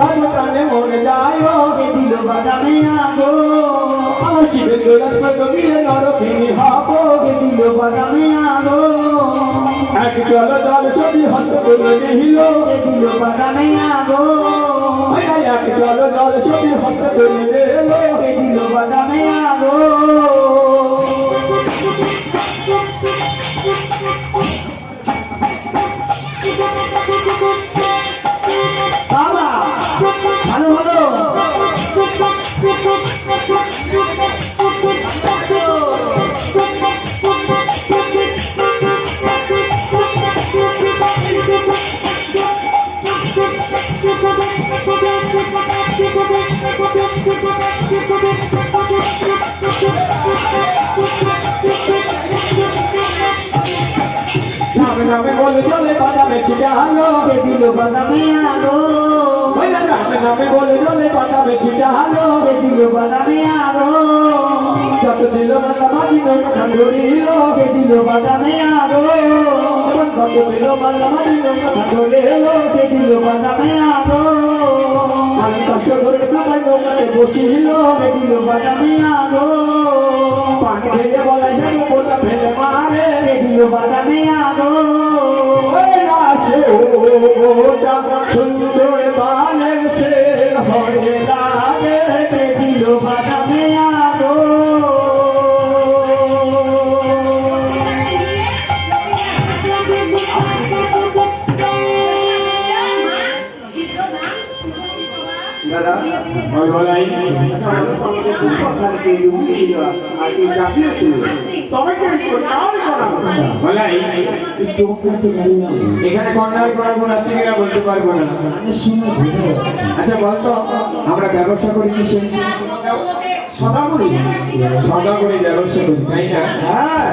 ভালো টানে মরে যায় কে দিল বাদামে আগো আমার শিবের গোলাপ গভীরে নরকিনী হবো কে দিল বাদামে আগো এক চলো দল সবই হস্ত করে নিল কে দিল বাদামে আগো এক চলো দল সবই হস্ত করে নিল কে দিল বাদামে আগো বাবা ভালো হলো নামে নামে বলে চলে বাদামে ছিটে হালো কে দিল বাদামে আগো নামে নামে বলে চলে বাদামে ছিটে হালো কে দিল বাদামে আগো যত ছিল মাঝামাঝি নৌকা ধরিল কে দিল বাদামে আগো কত ছিল মাঝামাঝি নৌকা ধরিল কে দিল বাদামে আগো আমি কষ্ট করে তোমার নৌকাতে বসিল কে দিল বাদামে আগো পানি খেয়ে বলাই যেন বোটা ফেলে মারে কে দিল বাদামে আগো আসে ওটা সুন্দর বালে সে হরে লাগে কে দিল বাদামে আগো দাদা ওই বলাই বলাই এখানে কন্যার করার গুণ আছে কিনা বলতে পারবো না আচ্ছা বলতো আমরা ব্যবসা করি কি সদা করি ব্যবসা করি তাই না হ্যাঁ